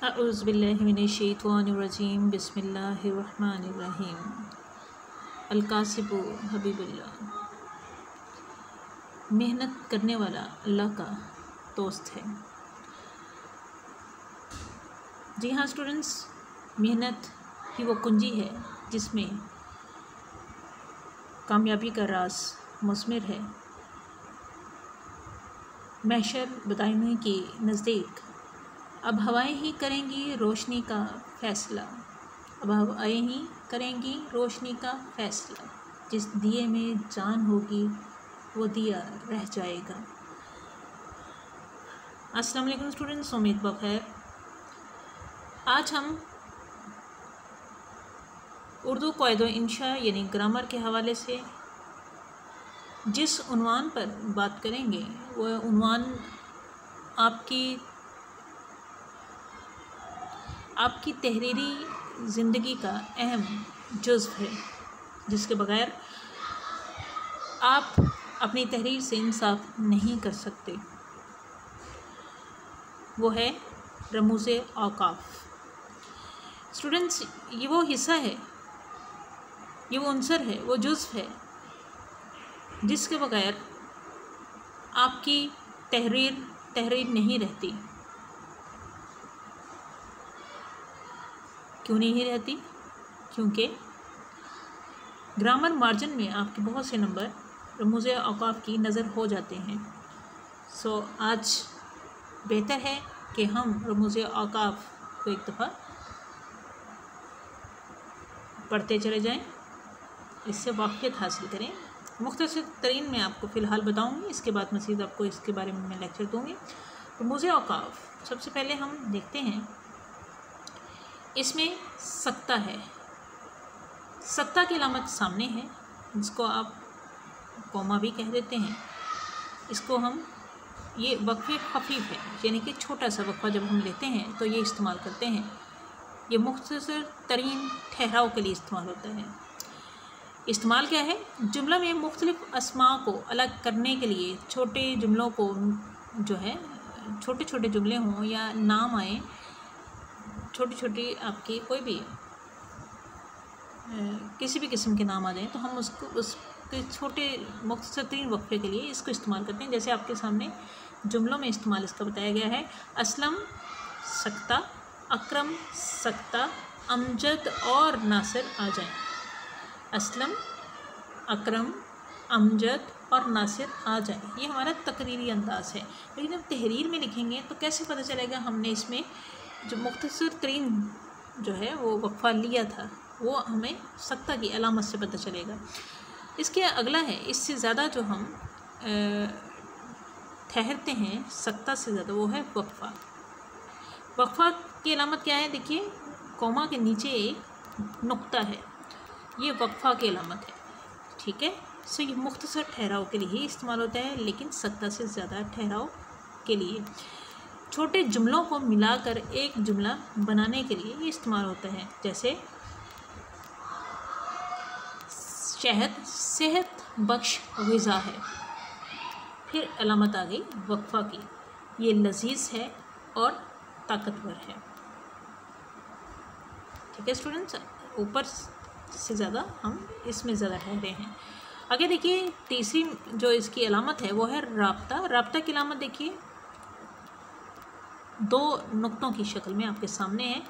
अऊज़ुबिल्लाहि मिनश्शैतानिर्रजीम बिस्मिल्लाहिर्रहमानिर्रहीम। अलकासिबु हबीबुल्लाह। मेहनत करने वाला अल्लाह का दोस्त है। जी हाँ स्टूडेंट्स, मेहनत ही वो कुंजी है जिसमें कामयाबी का राज मुस्मिर है। महशर बदायनी के नज़दीक अब हवाएं ही करेंगी रोशनी का फ़ैसला। अब हवाएं ही करेंगी रोशनी का फ़ैसला। जिस दिए में जान होगी वो दिया रह जाएगा। अस्सलाम वालेकुम स्टूडेंट्स, उम्मीद बखैर। आज हम उर्दू क़वाइद व इंशा यानी ग्रामर के हवाले से जिस उन्वान पर बात करेंगे वह उन्वान आपकी तहरीरी ज़िंदगी का अहम जुज़्व है, जिसके बगैर आप अपनी तहरीर से इंसाफ नहीं कर सकते। वो है रमूज़े औक़ाफ़। स्टूडेंट्स, ये वो हिस्सा है, ये वो अंसर है, वो जुज़्व है जिसके बगैर आपकी तहरीर नहीं रहती। क्यों नहीं रहती? क्योंकि ग्रामर मार्जिन में आपके बहुत से नंबर रमूज़े औक़ाफ़ की नज़र हो जाते हैं। आज बेहतर है कि हम रमूज़े औक़ाफ़ को एक दफ़ा पढ़ते चले जाएं, इससे वाक़ियत हासिल करें। मुख्तसर तरीन मैं आपको फ़िलहाल बताऊंगी, इसके बाद मज़ीद आपको इसके बारे में मैं लेक्चर दूंगी। रमूज़े औक़ाफ़ सबसे पहले हम देखते हैं, इसमें सख्ता है। सख्ता की अलामत सामने है, जिसको आप कोमा भी कह देते हैं। इसको हम ये वक़फ़े खफ़ीफ़ है, यानी कि छोटा सा वक़फ़ा जब हम लेते हैं तो ये इस्तेमाल करते हैं। ये मुख्तसर तरीन ठहराव के लिए इस्तेमाल होता है। इस्तेमाल क्या है? जुमला में मुख्तलिफ़ अस्मा को अलग करने के लिए छोटे जुमलों को जो है, छोटे छोटे जुमले हों या नाम आए, छोटी छोटी आपकी कोई भी किसी भी किस्म के नाम आ जाएं तो हम उसके छोटे मुख्तसर तरीन वक़फ़े के लिए इसको इस्तेमाल करते हैं। जैसे आपके सामने जुमलों में इस्तेमाल इसका बताया गया है। असलम सख्ता, अकरम सख्ता, अमजद और नासिर आ जाएं। असलम, अकरम, अमजद और नासिर आ जाएं। ये हमारा तकरीरी अंदाज़ है। लेकिन जब तहरीर में लिखेंगे तो कैसे पता चलेगा हमने इसमें जो मुख्तसर तरीन जो है वो वक़फ़ा लिया था, वो हमें सख्ता की अलामत से पता चलेगा। इसके अगला है, इससे ज़्यादा जो हम ठहरते हैं सख्ता से ज़्यादा, वो है वक़फ़ा। वक़फ़ा की अलामत क्या है? देखिए, कोमा के नीचे एक नुक्ता है, ये वक़फ़ा की अलामत है। ठीक है, सो ये मुख्तसर ठहराव के लिए ही इस्तेमाल होता है, लेकिन सख्ता से ज़्यादा ठहराव के लिए, छोटे जुमलों को मिलाकर एक जुमला बनाने के लिए ये इस्तेमाल होता है। जैसे शहद सेहत बख्श ग़िज़ा है, फिर अलामत आ गई वक़फ़ा की, ये लजीज़ है और ताकतवर है। ठीक है स्टूडेंट्स, ऊपर से ज़्यादा हम इसमें ज़्यादा ठहरे हैं। आगे देखिए, तीसरी जो इसकी अलामत है वो है राब्ता। राब्ता की अलामत देखिए, दो नुक्तों की शक्ल में आपके सामने है,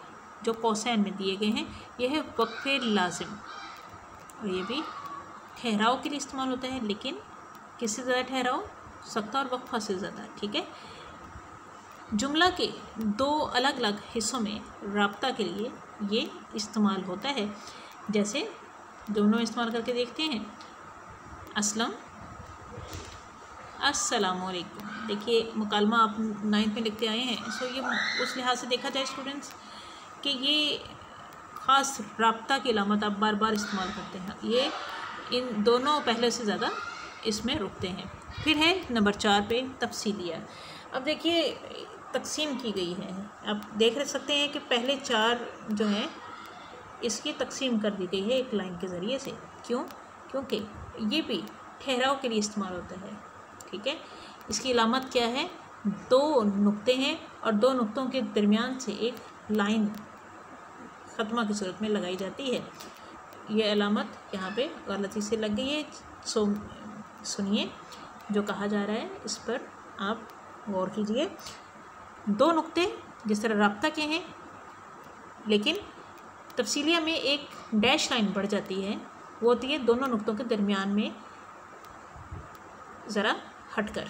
जो कौसैन में दिए गए हैं। यह है वक़फ़े लाजिम, और ये भी ठहराव के लिए इस्तेमाल होता है, लेकिन किससे ज़्यादा ठहराव? सख्ता और वक़फ़ा से ज़्यादा। ठीक है, जुमला के दो अलग अलग हिस्सों में राब्ता के लिए ये इस्तेमाल होता है। जैसे दोनों इस्तेमाल करके देखते हैं। असलम, अस्सलामुअलैकुम। देखिए, मुकालमा आप 9th में लिखते आए हैं, सो ये उस लिहाज से देखा जाए स्टूडेंट्स कि ये ख़ास राब्ता की अलामत आप बार बार इस्तेमाल करते हैं। ये इन दोनों पहले से ज़्यादा इसमें रुकते हैं। फिर है नंबर 4 पे तफसीलिया। अब देखिए, तकसीम की गई है, आप देख सकते हैं कि पहले 4 जो हैं इसकी तकसीम कर दी गई है एक लाइन के ज़रिए से। क्यों? क्योंकि ये भी ठहराव के लिए इस्तेमाल होता है। ठीक है, इसकी अलामत क्या है? दो नुक्ते हैं और दो नुक्तों के दरमियान से एक लाइन ख़त्मा की सूरत में लगाई जाती है। ये अलामत यहाँ पे गलती से लग गई है। सो सुनिए जो कहा जा रहा है, इस पर आप गौर कीजिए। दो नुक्ते जिस तरह राब्ता के हैं, लेकिन तफसीलिया में एक डैश लाइन बढ़ जाती है, वो होती है दोनों नुक्तों के दरमियान में ज़रा हटकर,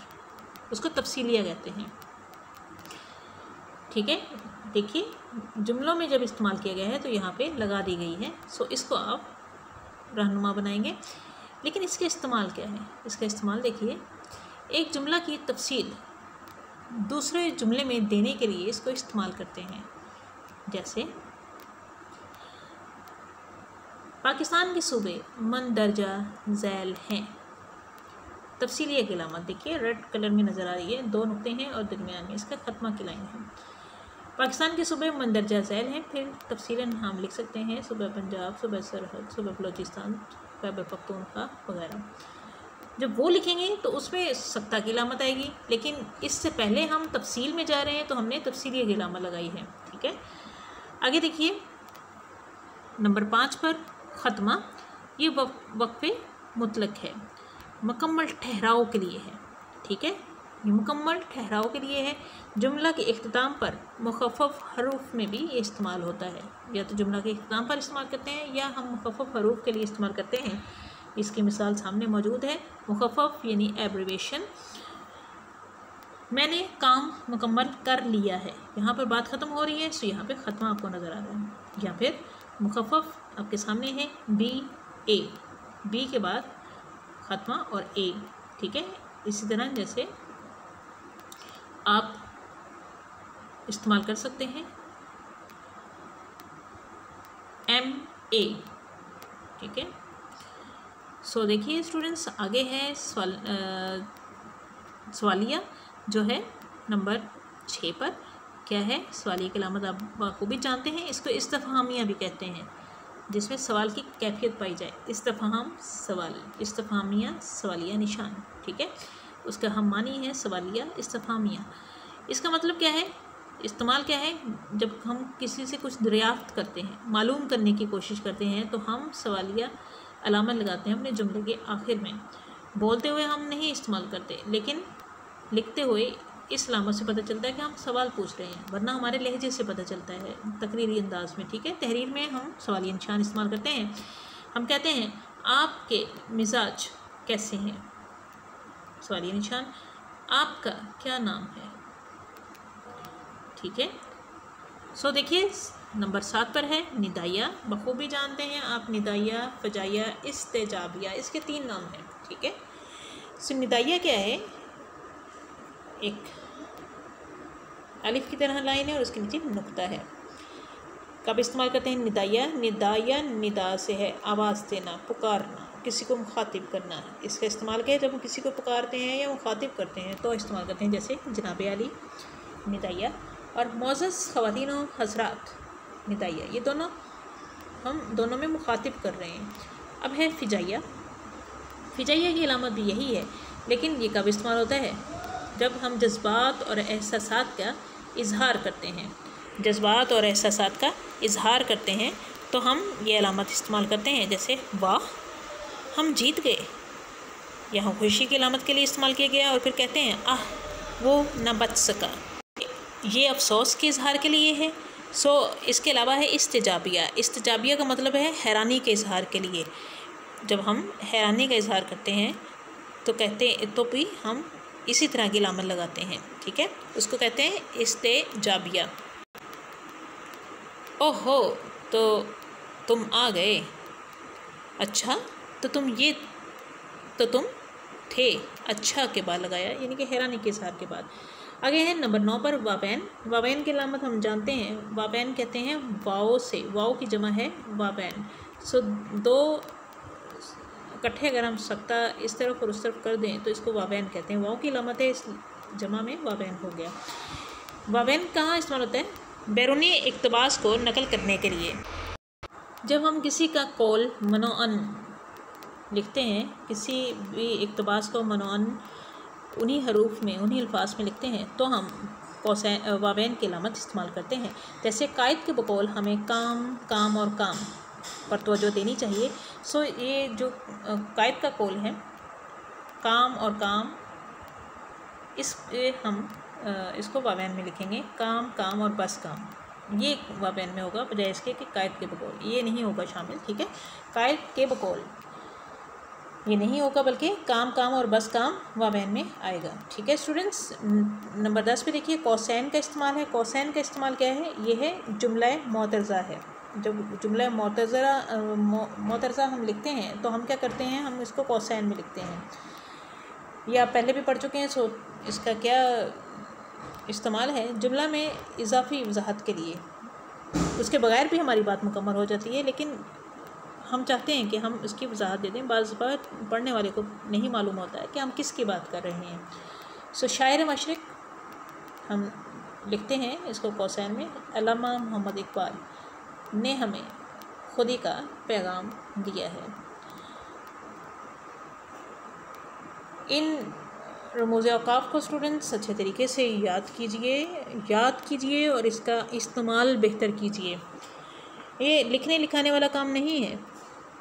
उसको तफसीलिया कहते हैं। ठीक है, देखिए जुमलों में जब इस्तेमाल किया गया है तो यहाँ पे लगा दी गई है। सो इसको आप रहनुमा बनाएंगे। लेकिन इसके इस्तेमाल क्या है? इसका इस्तेमाल देखिए, एक जुमला की तफसील दूसरे जुमले में देने के लिए इसको इस्तेमाल करते हैं। जैसे पाकिस्तान के सूबे मंदरजा झैल हैं। तफसीलिया की अलामत देखिए रेड कलर में नज़र आ रही है, दो नुक्ते हैं और दरमियान में इसका ख़त्मा की लाइन है। पाकिस्तान के सूबे मंदरजा झैल हैं, फिर तफसीलन हम लिख सकते हैं सूबा पंजाब, सूबा सरहद, सूबा बलोचिस्तान, खैबर पख्तूनख्वा वगैरह। जब वो लिखेंगे तो उसमें सख्ता की अलामत आएगी, लेकिन इससे पहले हम तफसील में जा रहे हैं तो हमने तफसीलिया की अलामत लगाई है। ठीक है, आगे देखिए नंबर 5 पर ख़त्मा। ये वक्फ़े मुतलक है, मुकम्मल ठहराव के लिए है। ठीक है, ये मुकम्मल ठहराव के लिए है। जुमला के इख्तिताम पर मुख़फ़्फ़फ़ हरूफ में भी ये इस्तेमाल होता है। या तो जुमला के इख्तिताम पर इस्तेमाल करते हैं या हम मुख़फ़्फ़फ़ हरूफ के लिए इस्तेमाल करते हैं। इसकी मिसाल सामने मौजूद है। मुख़फ़्फ़फ़ यानी एब्रीवेशन। मैंने काम मुकम्मल कर लिया है, यहाँ पर बात ख़त्म हो रही है, सो यहाँ पे ख़त्मा आपको नज़र आ रहा है। या फिर मुख़फ़्फ़फ़ आपके सामने है बी ए, बी के बाद ख़त्मा और ए। ठीक है, इसी तरह जैसे आप इस्तेमाल कर सकते हैं एम ए। ठीक है, सो देखिए स्टूडेंट्स, आगे है सवालिया जो है नंबर 6 पर। क्या है सवालिया की अलामत? आप बखूबी जानते हैं, इसको इस्तफ़हामिया भी कहते हैं, जिसमें सवाल की कैफियत पाई जाए। इस्तफ़हाम सवाल, इस्तफ़हामिया सवालिया निशान। ठीक है, उसका हम मानी है सवालिया इस्तफ़हामिया। इसका मतलब क्या है, इस्तेमाल क्या है? जब हम किसी से कुछ दरियाफ्त करते हैं, मालूम करने की कोशिश करते हैं, तो हम सवालिया अलामत लगाते हैं अपने जुमले के आखिर में। बोलते हुए हम नहीं इस्तेमाल करते, लेकिन लिखते हुए इस अलामत से पता चलता है कि हम सवाल पूछ रहे हैं, वरना हमारे लहजे से पता चलता है तकरीरी अंदाज में। ठीक है, तहरीर में हम सवालिया निशान इस्तेमाल करते हैं। हम कहते हैं आपके मिजाज कैसे हैं, सवालिया निशान। आपका क्या नाम है? ठीक है, सो देखिए नंबर 7 पर है निदाया। बखूबी जानते हैं आप निदाया, फजाया, इस्तेजाबिया, इसके 3 नाम हैं। ठीक है, सो निदाया क्या है? एक अलिफ की तरह लाइन है और उसके नीचे नुक्ता है। कब इस्तेमाल करते हैं निदाया? निदाया निदा से है आवाज़ देना, पुकारना, किसी को मुखातिब करना है। इसका इस्तेमाल क्या है? जब हम किसी को पुकारते हैं या मुखातिब करते हैं तो इस्तेमाल करते हैं, जैसे जनाब अली निदाया, और मोअज़्ज़ज़ ख़वातीन व हज़रात निदाया। ये दोनों हम दोनों में मुखातिब कर रहे हैं। अब है फ़िजाइया। फ़िजाइया की अलामत भी यही है, लेकिन ये कब इस्तेमाल होता है? जब हम जज्बात और एहसासात का इजहार करते हैं। जज्बात और एहसासात का इजहार करते हैं तो हम ये अलामत इस्तेमाल करते हैं, जैसे वाह हम जीत गए। यहाँ खुशी की अलामत के लिए इस्तेमाल किया गया। और फिर कहते हैं आह वो न बच सका, ये अफसोस के इजहार के लिए है। सो इसके अलावा है इस्तेजाबिया। इस्तेजाबिया का मतलब है हैरानी के इजहार के लिए। जब हम हैरानी का इजहार करते हैं तो कहते तो भी हम इसी तरह की अलामत लगाते हैं। ठीक है, उसको कहते हैं इस्तेजाबिया। ओहो तो तुम आ गए, अच्छा तो तुम थे, अच्छा के बाद लगाया, यानी कि हैरानी के इजहार के बाद। आगे है नंबर 9 पर वाबैन। वाबैन की अलामत हम जानते हैं, वाबैन कहते हैं वाओ से, वाओ की जमा है वाबैन। सो दो इकट्ठे अगर हम सख्ता इस तरफ और उस तरफ कर दें तो इसको वाबैन कहते हैं। वाओ की अलामत है, इस जमा में वाबैन हो गया। वाबैन कहाँ इस्तेमाल होता है? बैरूनी इक़्तिबास को नकल करने के लिए। जब हम किसी का कौल मनोअन लिखते हैं, किसी भी इक़्तिबास को मनोअन उन्हीं हरूफ में, उन्हीं अल्फाज में लिखते हैं तो हम कोसैन वावैन की अलामत इस्तेमाल करते हैं। जैसे कायद के बकौल हमें काम, काम और काम पर तवज्जो देनी चाहिए। सो ये जो कायद का कौल है, काम और काम, इस हम इसको वावैन में लिखेंगे काम, काम और बस काम। ये वावैन में होगा बजाय इसके कि कायद के बकौल, ये नहीं होगा शामिल, ठीक है। कायद के बकौल ये नहीं होगा बल्कि काम, काम और बस काम वावैन में आएगा, ठीक है स्टूडेंट्स। नंबर 10 पे देखिए कोसैन का इस्तेमाल है। कोसैन का इस्तेमाल क्या है? ये है जुमला मोतरज़ा है। जब जुमला मोतरज़ा हम लिखते हैं तो हम क्या करते हैं, हम इसको कोसैन में लिखते हैं। ये आप पहले भी पढ़ चुके हैं। सो इसका क्या इस्तेमाल है? जुमला में इजाफी वजाहत के लिए, उसके बगैर भी हमारी बात मुकम्मल हो जाती है, लेकिन हम चाहते हैं कि हम इसकी वजाहत दे दें। बाज़ बार पढ़ने वाले को नहीं मालूम होता है कि हम किसकी बात कर रहे हैं। सो शायर मशरिक़ हम लिखते हैं इसको कोसैन में। अल्लामा मोहम्मद इकबाल ने हमें खुदी का पैगाम दिया है। इन रमूज़ औक़ाफ़ को स्टूडेंट्स अच्छे तरीके से याद कीजिए और इसका इस्तेमाल बेहतर कीजिए। ये लिखने लिखाने वाला काम नहीं है,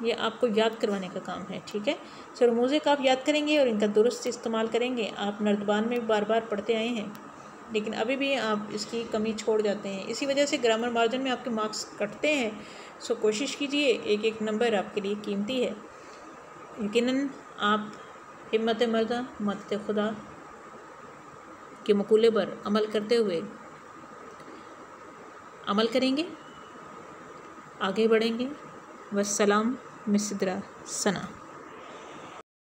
ये आपको याद करवाने का काम है, ठीक है। सो रमूज़ का आप याद करेंगे और इनका दुरुस्त इस्तेमाल करेंगे। आप नर्दबान में बार बार पढ़ते आए हैं, लेकिन अभी भी आप इसकी कमी छोड़ जाते हैं। इसी वजह से ग्रामर मार्जिन में आपके मार्क्स कटते हैं। सो कोशिश कीजिए, एक एक नंबर आपके लिए कीमती है। यकीनन आप हिम्मत मर्दा मदद खुदा के मकूले पर अमल करते हुए अमल करेंगे, आगे बढ़ेंगे। वस्सलाम मिस्दरा सना।